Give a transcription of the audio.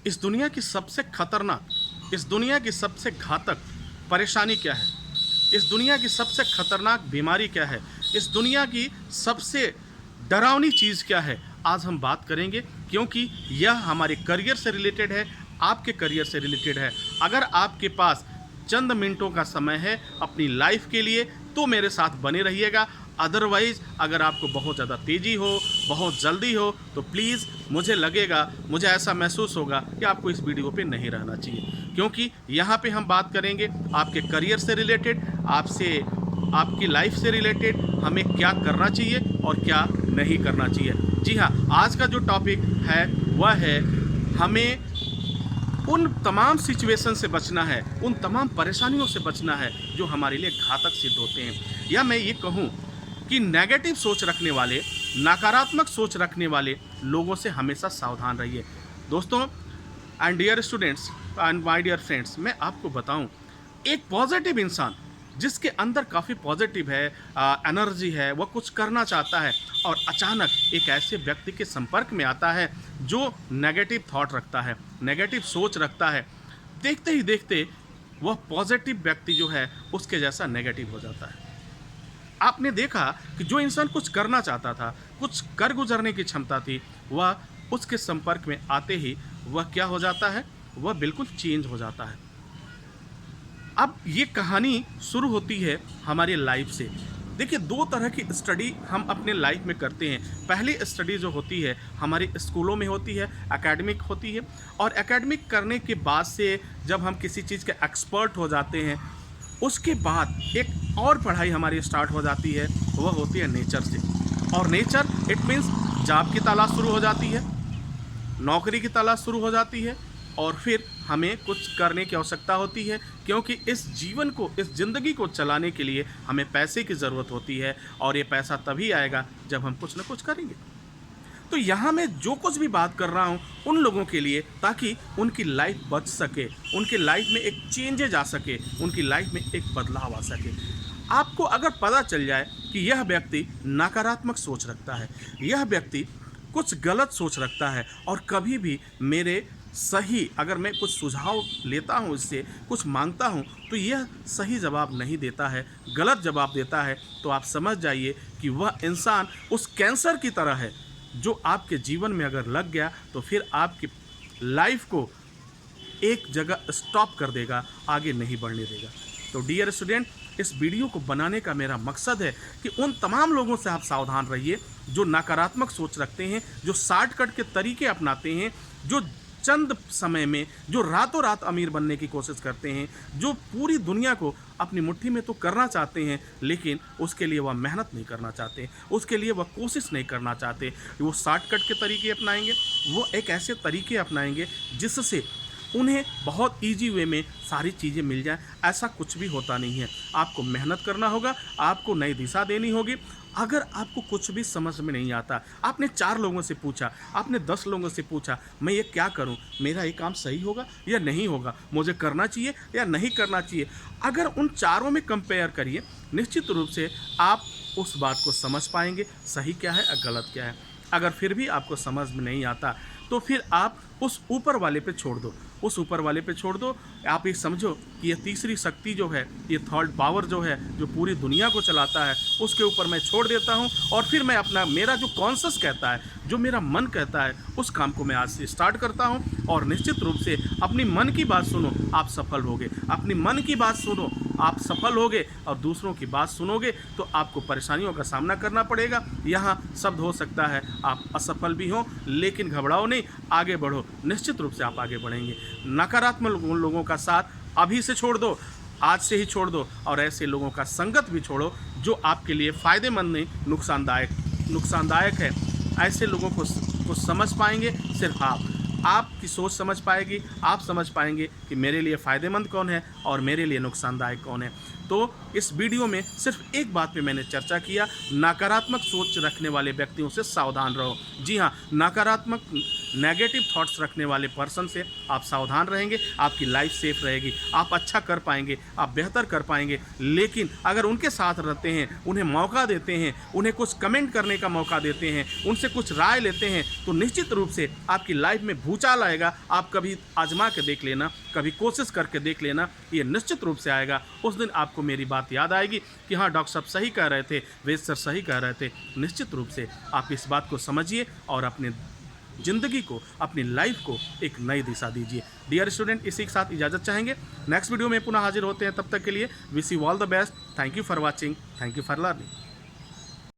इस दुनिया की सबसे खतरनाक, इस दुनिया की सबसे घातक परेशानी क्या है? इस दुनिया की सबसे खतरनाक बीमारी क्या है? इस दुनिया की सबसे डरावनी चीज़ क्या है? आज हम बात करेंगे, क्योंकि यह हमारे करियर से रिलेटेड है, आपके करियर से रिलेटेड है। अगर आपके पास चंद मिनटों का समय है अपनी लाइफ के लिए, तो मेरे साथ बने रहिएगा। अदरवाइज़ अगर आपको बहुत ज़्यादा तेज़ी हो, बहुत जल्दी हो, तो प्लीज़ मुझे ऐसा महसूस होगा कि आपको इस वीडियो पे नहीं रहना चाहिए, क्योंकि यहाँ पे हम बात करेंगे आपके करियर से रिलेटेड, आपकी लाइफ से रिलेटेड, हमें क्या करना चाहिए और क्या नहीं करना चाहिए। जी हाँ, आज का जो टॉपिक है वह है, हमें उन तमाम सिचुएशन से बचना है, उन तमाम परेशानियों से बचना है जो हमारे लिए घातक सिद्ध होते हैं। या मैं ये कहूँ कि नेगेटिव सोच रखने वाले, नकारात्मक सोच रखने वाले लोगों से हमेशा सावधान रहिए। दोस्तों and dear students and my dear friends, मैं आपको बताऊं, एक पॉजिटिव इंसान जिसके अंदर काफ़ी पॉजिटिव है, एनर्जी है, वह कुछ करना चाहता है, और अचानक एक ऐसे व्यक्ति के संपर्क में आता है जो नेगेटिव थॉट रखता है, नेगेटिव सोच रखता है, देखते ही देखते वह पॉजिटिव व्यक्ति जो है उसके जैसा नेगेटिव हो जाता है। आपने देखा कि जो इंसान कुछ करना चाहता था, कुछ कर गुजरने की क्षमता थी, वह उसके संपर्क में आते ही वह क्या हो जाता है, वह बिल्कुल चेंज हो जाता है। अब ये कहानी शुरू होती है हमारी लाइफ से। देखिए, दो तरह की स्टडी हम अपने लाइफ में करते हैं। पहली स्टडी जो होती है हमारे स्कूलों में होती है, एकेडमिक होती है, और एकेडमिक करने के बाद से जब हम किसी चीज़ के एक्सपर्ट हो जाते हैं, उसके बाद एक और पढ़ाई हमारी स्टार्ट हो जाती है, वह होती है नेचर से। और नेचर इट मीन्स जॉब की तलाश शुरू हो जाती है, नौकरी की तलाश शुरू हो जाती है, और फिर हमें कुछ करने की आवश्यकता होती है, क्योंकि इस जीवन को, इस ज़िंदगी को चलाने के लिए हमें पैसे की ज़रूरत होती है, और ये पैसा तभी आएगा जब हम कुछ ना कुछ करेंगे। तो यहाँ मैं जो कुछ भी बात कर रहा हूँ उन लोगों के लिए, ताकि उनकी लाइफ बच सके, उनकी लाइफ में एक चेंजेज आ सके, उनकी लाइफ में एक बदलाव आ सके। आपको अगर पता चल जाए कि यह व्यक्ति नकारात्मक सोच रखता है, यह व्यक्ति कुछ गलत सोच रखता है, और कभी भी मेरे सही, अगर मैं कुछ सुझाव लेता हूँ, इससे कुछ मांगता हूँ, तो यह सही जवाब नहीं देता है, गलत जवाब देता है, तो आप समझ जाइए कि वह इंसान उस कैंसर की तरह है, जो आपके जीवन में अगर लग गया तो फिर आपकी लाइफ को एक जगह स्टॉप कर देगा, आगे नहीं बढ़ने देगा। तो डियर स्टूडेंट, इस वीडियो को बनाने का मेरा मकसद है कि उन तमाम लोगों से आप सावधान रहिए जो नकारात्मक सोच रखते हैं, जो शॉर्टकट के तरीके अपनाते हैं, जो चंद समय में, जो रातों रात अमीर बनने की कोशिश करते हैं, जो पूरी दुनिया को अपनी मुट्ठी में तो करना चाहते हैं, लेकिन उसके लिए वह मेहनत नहीं करना चाहते, उसके लिए वह कोशिश नहीं करना चाहते। वो शॉर्टकट के तरीके अपनाएंगे, वो एक ऐसे तरीके अपनाएंगे जिससे उन्हें बहुत इजी वे में सारी चीज़ें मिल जाएं। ऐसा कुछ भी होता नहीं है। आपको मेहनत करना होगा, आपको नई दिशा देनी होगी। अगर आपको कुछ भी समझ में नहीं आता, आपने 4 लोगों से पूछा, आपने 10 लोगों से पूछा, मैं ये क्या करूं, मेरा ये काम सही होगा या नहीं होगा, मुझे करना चाहिए या नहीं करना चाहिए, अगर उन चारों में कंपेयर करिए, निश्चित रूप से आप उस बात को समझ पाएंगे सही क्या है और गलत क्या है। अगर फिर भी आपको समझ में नहीं आता, तो फिर आप उस ऊपर वाले पे छोड़ दो, उस ऊपर वाले पे छोड़ दो। आप ये समझो कि ये तीसरी शक्ति जो है, ये थर्ड पावर जो है, जो पूरी दुनिया को चलाता है, उसके ऊपर मैं छोड़ देता हूँ, और फिर मैं मेरा जो कॉन्शस कहता है, जो मेरा मन कहता है, उस काम को मैं आज से स्टार्ट करता हूँ। और निश्चित रूप से अपनी मन की बात सुनो, आप सफल होगे। अपनी मन की बात सुनो, आप सफल होगे, और दूसरों की बात सुनोगे तो आपको परेशानियों का सामना करना पड़ेगा। यहाँ शब्द हो सकता है आप असफल भी हों, लेकिन घबराओ नहीं, आगे बढ़ो, निश्चित रूप से आप आगे बढ़ेंगे। नकारात्मक लोगों का साथ अभी से छोड़ दो, आज से ही छोड़ दो, और ऐसे लोगों का संगत भी छोड़ो जो आपके लिए फ़ायदेमंद नहीं, नुकसानदायक है। ऐसे लोगों को समझ पाएंगे सिर्फ आपकी सोच समझ पाएगी, आप समझ पाएंगे कि मेरे लिए फ़ायदेमंद कौन है और मेरे लिए नुकसानदायक कौन है। तो इस वीडियो में सिर्फ एक बात पे मैंने चर्चा किया, नकारात्मक सोच रखने वाले व्यक्तियों से सावधान रहो। जी हाँ, नकारात्मक नेगेटिव थॉट्स रखने वाले पर्सन से आप सावधान रहेंगे, आपकी लाइफ सेफ रहेगी, आप अच्छा कर पाएंगे, आप बेहतर कर पाएंगे। लेकिन अगर उनके साथ रहते हैं, उन्हें मौका देते हैं, उन्हें कुछ कमेंट करने का मौका देते हैं, उनसे कुछ राय लेते हैं, तो निश्चित रूप से आपकी लाइफ में भूचाल आएगा। आप कभी आजमा के देख लेना, कभी कोशिश करके देख लेना, ये निश्चित रूप से आएगा। उस दिन आपको मेरी बात याद आएगी कि हाँ, डॉक्टर साहब सही कह रहे थे, वेद सर सही कह रहे थे। निश्चित रूप से आप इस बात को समझिए और अपने ज़िंदगी को, अपनी लाइफ को एक नई दिशा दीजिए। डियर स्टूडेंट, इसी के साथ इजाज़त चाहेंगे। नेक्स्ट वीडियो में पुनः हाजिर होते हैं, तब तक के लिए wish you all the best. Thank you for watching, thank you for learning.